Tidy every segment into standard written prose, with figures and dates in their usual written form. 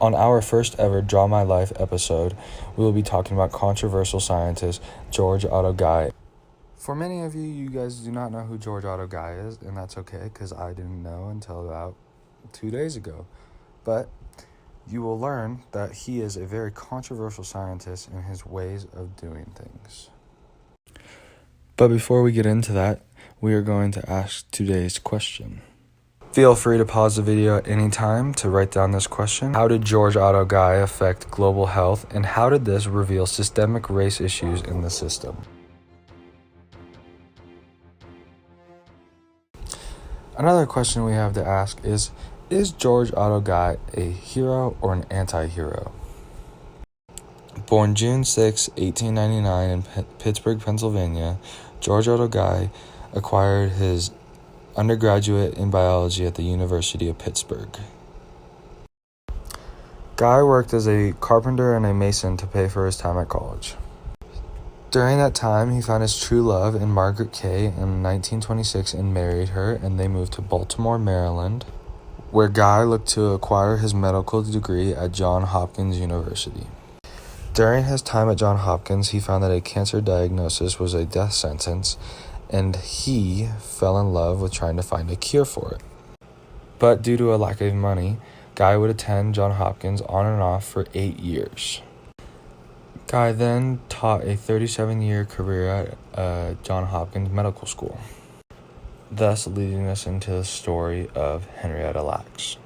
On our first ever Draw My Life episode, we will be talking about controversial scientist George Otto Guy. For many of you, you guys do not know who George Otto Guy is, and that's okay, because I didn't know until about 2 days ago. But you will learn that he is a very controversial scientist in his ways of doing things. But before we get into that, we are going to ask today's question. Feel free to pause the video at any time to write down this question. How did George Otto Guy affect global health, and how did this reveal systemic race issues in the system? Another question we have to ask is George Otto Guy a hero or an anti-hero? Born June 6, 1899 in Pittsburgh, Pennsylvania, George Otto Guy acquired his undergraduate in biology at the University of Pittsburgh. Guy worked as a carpenter and a mason to pay for his time at college. During that time, he found his true love in Margaret Kay in 1926 and married her, and they moved to Baltimore, Maryland, where Guy looked to acquire his medical degree at Johns Hopkins University. During his time at Johns Hopkins, he found that a cancer diagnosis was a death sentence, and he fell in love with trying to find a cure for it. But due to a lack of money, Guy would attend Johns Hopkins on and off for 8 years. Guy then taught a 37-year career at Johns Hopkins Medical School, thus leading us into the story of Henrietta Lacks.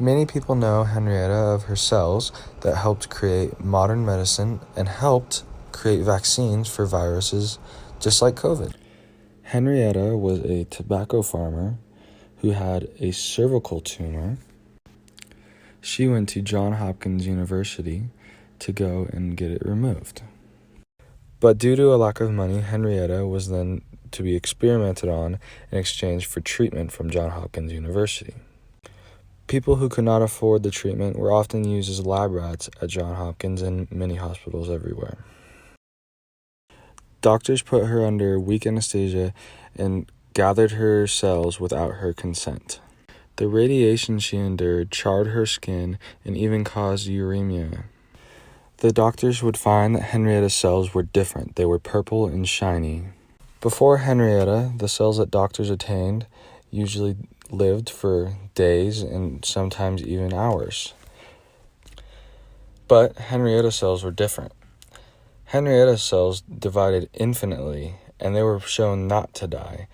Many people know Henrietta of her cells that helped create modern medicine and helped create vaccines for viruses just like COVID. Henrietta was a tobacco farmer who had a cervical tumor. She went to Johns Hopkins University to go and get it removed. But due to a lack of money, Henrietta was then to be experimented on in exchange for treatment from Johns Hopkins University. People who could not afford the treatment were often used as lab rats at Johns Hopkins and many hospitals everywhere. Doctors put her under weak anesthesia and gathered her cells without her consent. The radiation she endured charred her skin and even caused uremia. The doctors would find that Henrietta's cells were different. They were purple and shiny. Before Henrietta, the cells that doctors attained usually lived for days and sometimes even hours. But Henrietta's cells were different. Henrietta's cells divided infinitely, and they were shown not to die,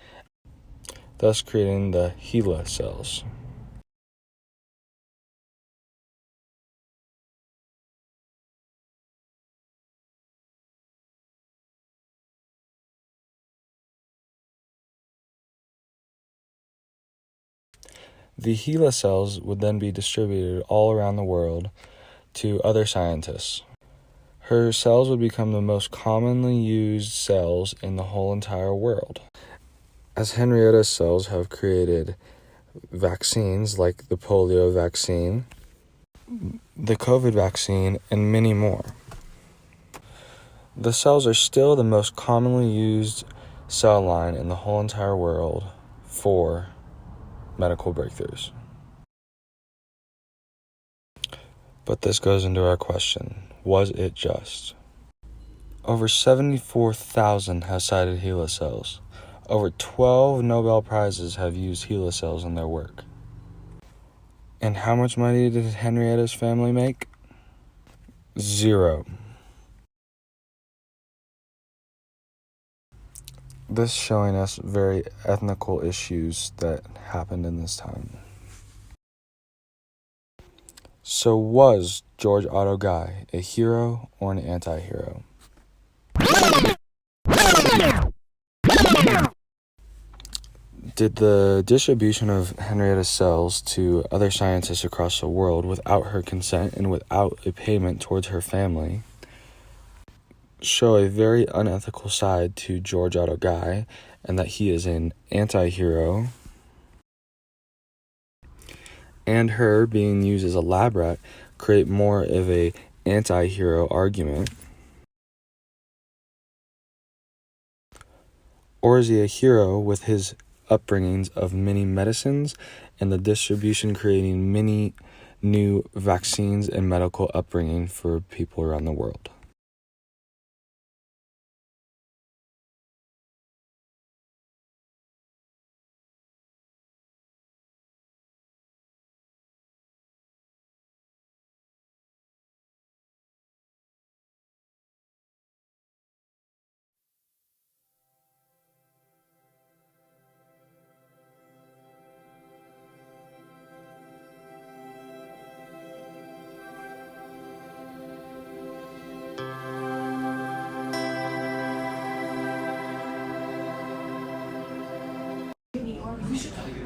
thus creating the HeLa cells. The HeLa cells would then be distributed all around the world to other scientists. Her cells would become the most commonly used cells in the whole entire world, as Henrietta's cells have created vaccines like the polio vaccine, the COVID vaccine, and many more. The cells are still the most commonly used cell line in the whole entire world for medical breakthroughs. But this goes into our question. Was it just? Over 74,000 have cited HeLa cells. Over 12 Nobel Prizes have used HeLa cells in their work. And how much money did Henrietta's family make? 0. This showing us very ethnical issues that happened in this time. So was George Otto Guy a hero or an anti-hero? Did the distribution of Henrietta's cells to other scientists across the world without her consent and without a payment towards her family show a very unethical side to George Otto Guy, and that he is an anti-hero? And her being used as a lab rat create more of a anti-hero argument? Or is he a hero with his upbringings of many medicines and the distribution creating many new vaccines and medical upbringing for people around the world?